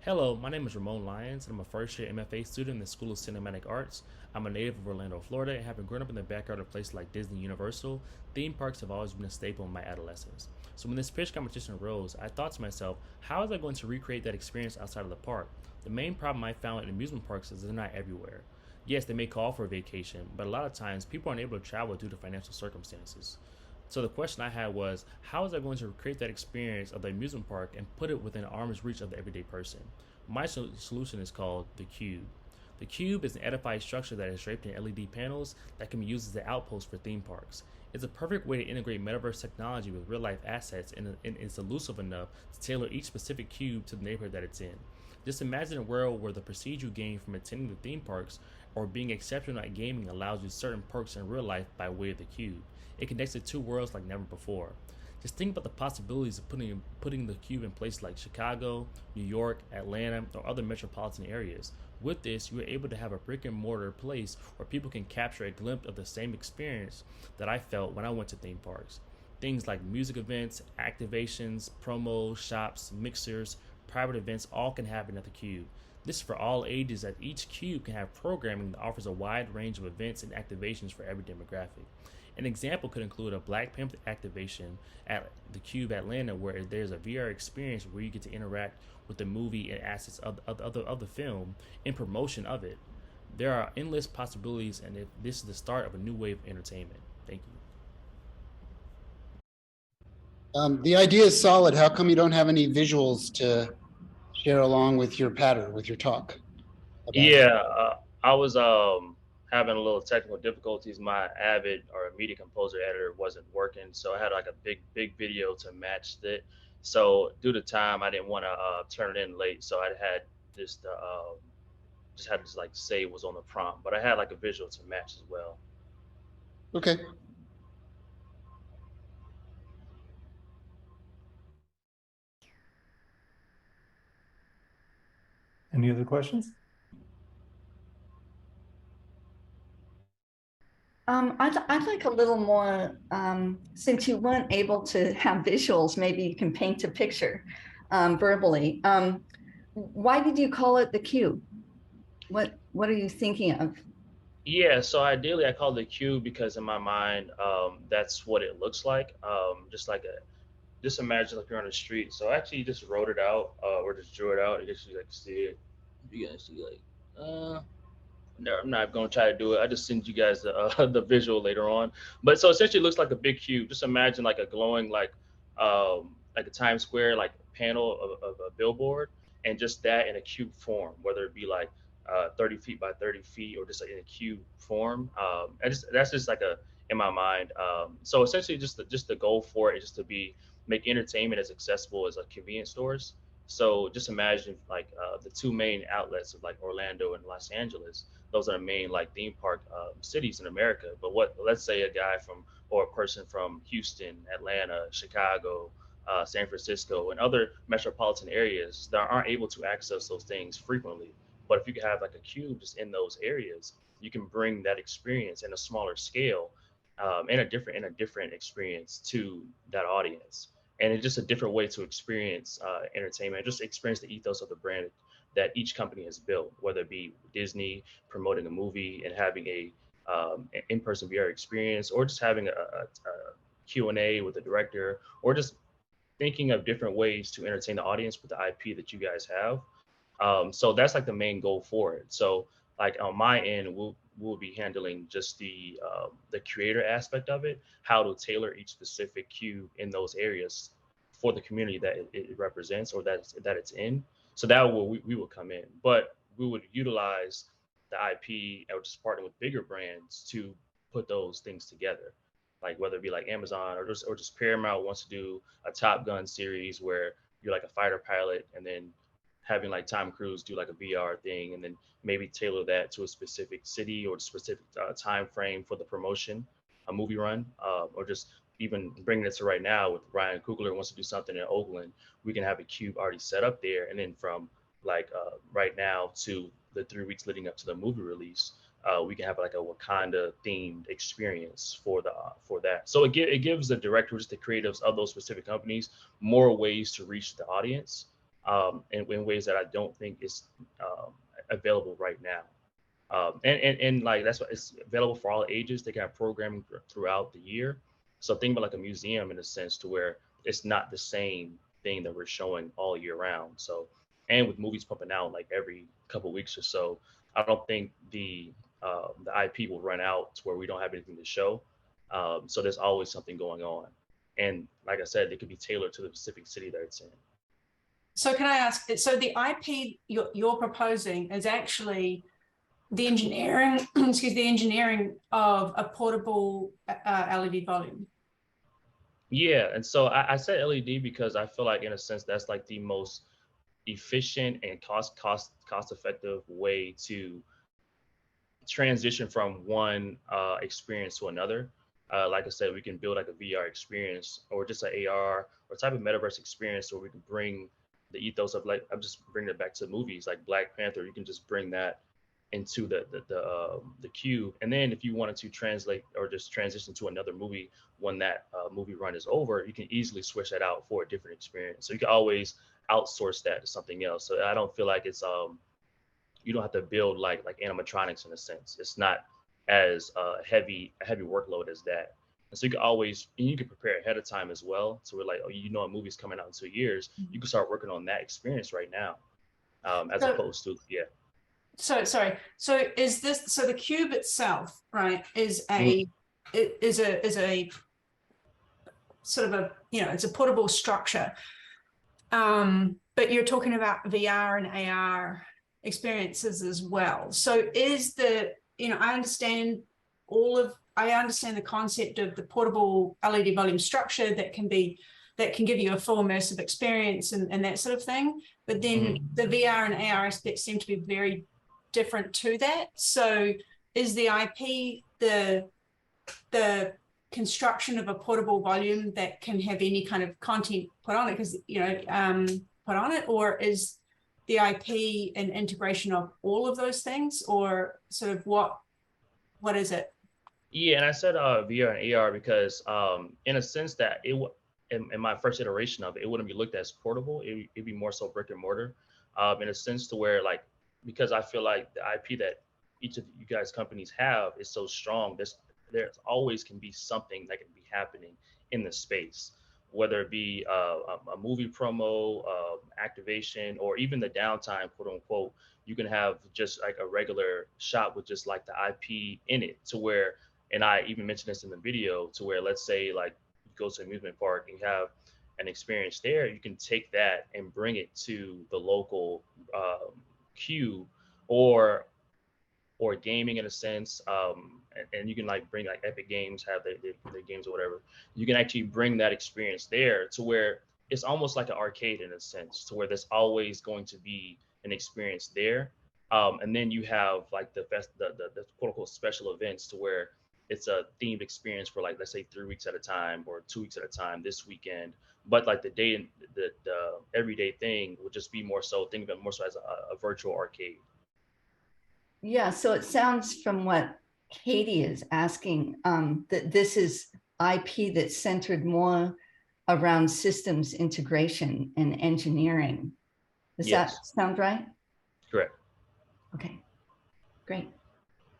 Hello, my name is Ramon Lyons, and I'm a first year MFA student in the School of Cinematic Arts. I'm a native of Orlando, Florida, and having grown up in the backyard of places like Disney Universal, theme parks have always been a staple in my adolescence. So when this pitch competition arose, I thought to myself, how is I going to recreate that experience outside of the park? The main problem I found in amusement parks is they're not everywhere. Yes, they may call for a vacation, but a lot of times people aren't able to travel due to financial circumstances. So the question I had was, how is I going to create that experience of the amusement park and put it within arm's reach of the everyday person? My solution is called the cube. The cube is an edified structure that is draped in LED panels that can be used as an outpost for theme parks. It's a perfect way to integrate metaverse technology with real life assets, and it's elusive enough to tailor each specific cube to the neighborhood that it's in. Just imagine a world where the prestige you gain from attending the theme parks or being exceptional at gaming allows you certain perks in real life by way of the cube. It connects the two worlds like never before. Just think about the possibilities of putting the cube in places like Chicago, New York, Atlanta, or other metropolitan areas. With this, you are able to have a brick and mortar place where people can capture a glimpse of the same experience that I felt when I went to theme parks. Things like music events, activations, promos, shops, mixers, private events all can happen at the cube. This is for all ages, as each cube can have programming that offers a wide range of events and activations for every demographic. An example could include a Black Panther activation at the Cube Atlanta, where there's a VR experience where you get to interact with the movie and assets of the film in promotion of it. There are endless possibilities, and if this is the start of a new wave of entertainment. Thank you. The idea is solid. How come you don't have any visuals to share along with your patter, with your talk about it? Yeah, I was having a little technical difficulties. My Avid or Media Composer editor wasn't working, so I had like a big video to match it. So due to time, I didn't want to turn it in late, so I had just just had to like say it was on the prompt, but I had like a visual to match as well. Okay. Any other questions? I'd like a little more, since you weren't able to have visuals, maybe you can paint a picture verbally. Why did you call it the cube? What are you thinking of? Yeah, so ideally I call it cube because in my mind, that's what it looks like. Just like a just imagine like you're on the street. So I actually just wrote it out, or just drew it out. I guess you like see it. You guys see like, no, I'm not gonna try to do it. I just send you guys the the visual later on. But so essentially, it looks like a big cube. Just imagine like a glowing like a Times Square like panel of a billboard, and just that in a cube form, whether it be like 30 feet by 30 feet or just like in a cube form. That's just like a in my mind. So essentially, just the goal for it is just to be make entertainment as accessible as like convenience stores. So just imagine like the two main outlets of like Orlando and Los Angeles. Those are the main like theme park cities in America. But what let's say a guy from or a person from Houston, Atlanta, Chicago, San Francisco, and other metropolitan areas that aren't able to access those things frequently. But if you can have like a cube just in those areas, you can bring that experience in a smaller scale, in a different experience to that audience. And it's just a different way to experience entertainment, just experience the ethos of the brand that each company has built, whether it be Disney promoting a movie and having a in-person VR experience, or just having a Q&A with the director, or just thinking of different ways to entertain the audience with the IP that you guys have. So that's like the main goal for it. So like on my end, we'll be handling just the creator aspect of it, how to tailor each specific cube in those areas for the community that it represents or that it's in. So that will we will come in, but we would utilize the IP or just partner with bigger brands to put those things together. Like whether it be like Amazon or just Paramount wants to do a Top Gun series where you're like a fighter pilot and then having like Tom Cruise do like a VR thing and then maybe tailor that to a specific city or specific time frame for the promotion, a movie run, or just even bringing it to right now with Ryan Coogler wants to do something in Oakland, we can have a cube already set up there, and then from like right now to the 3 weeks leading up to the movie release, we can have like a Wakanda themed experience for that. So it gives the directors, the creatives of those specific companies more ways to reach the audience in ways that I don't think is available right now. And like that's what it's available for all ages. They can have programming throughout the year. So think about like a museum in a sense to where it's not the same thing that we're showing all year round. So, and with movies pumping out like every couple of weeks or so, I don't think the IP will run out to where we don't have anything to show. So there's always something going on. And like I said, it could be tailored to the specific city that it's in. So can I ask, so the IP you're proposing is actually the engineering, excuse the engineering of a portable LED volume. Yeah, and so I said LED because I feel like in a sense that's like the most efficient and cost effective way to transition from one experience to another. Like I said, we can build like a VR experience or just an AR or type of metaverse experience where we can bring the ethos of like I'm just bringing it back to movies like Black Panther. You can just bring that into the queue, and then if you wanted to translate or just transition to another movie when that movie run is over, you can easily switch that out for a different experience. So you can always outsource that to something else. So I don't feel like it's you don't have to build like animatronics in a sense. It's not as a heavy workload as that. And so you can always, and you can prepare ahead of time as well. So we're like, oh, you know, a movie's coming out in 2 years. You can start working on that experience right now, as opposed to So sorry. So is this, so the cube itself, right, is a sort of a, you know, it's a portable structure. But you're talking about VR and AR experiences as well. So is the, you know, I understand the concept of the portable LED volume structure that can give you a full immersive experience and that sort of thing. But then the VR and AR aspects seem to be very different to that. So is the IP the construction of a portable volume that can have any kind of content put on it, because you know put on it, or is the IP an integration of all of those things, or sort of what is it? Yeah, and I said VR and AR because in a sense that in my first iteration of it, it wouldn't be looked at as portable. It'd be more so brick and mortar, in a sense to where like, because I feel like the IP that each of you guys companies have is so strong. There's always can be something that can be happening in the space, whether it be a movie promo, activation, or even the downtime, quote unquote. You can have just like a regular shot with just like the IP in it, to where, and I even mentioned this in the video, to where let's say like you go to an amusement park and you have an experience there, you can take that and bring it to the local queue or gaming in a sense, and you can like bring like Epic Games have their games or whatever. You can actually bring that experience there to where it's almost like an arcade in a sense, to where there's always going to be an experience there. And then you have like the quote unquote special events to where it's a themed experience for like, let's say 3 weeks at a time or 2 weeks at a time this weekend. But like the day and the everyday thing would just be more so, think of it more so as a virtual arcade. Yeah, so it sounds from what Katie is asking, that this is IP that's centered more around systems integration and engineering. Does that sound right? Correct. Okay, great.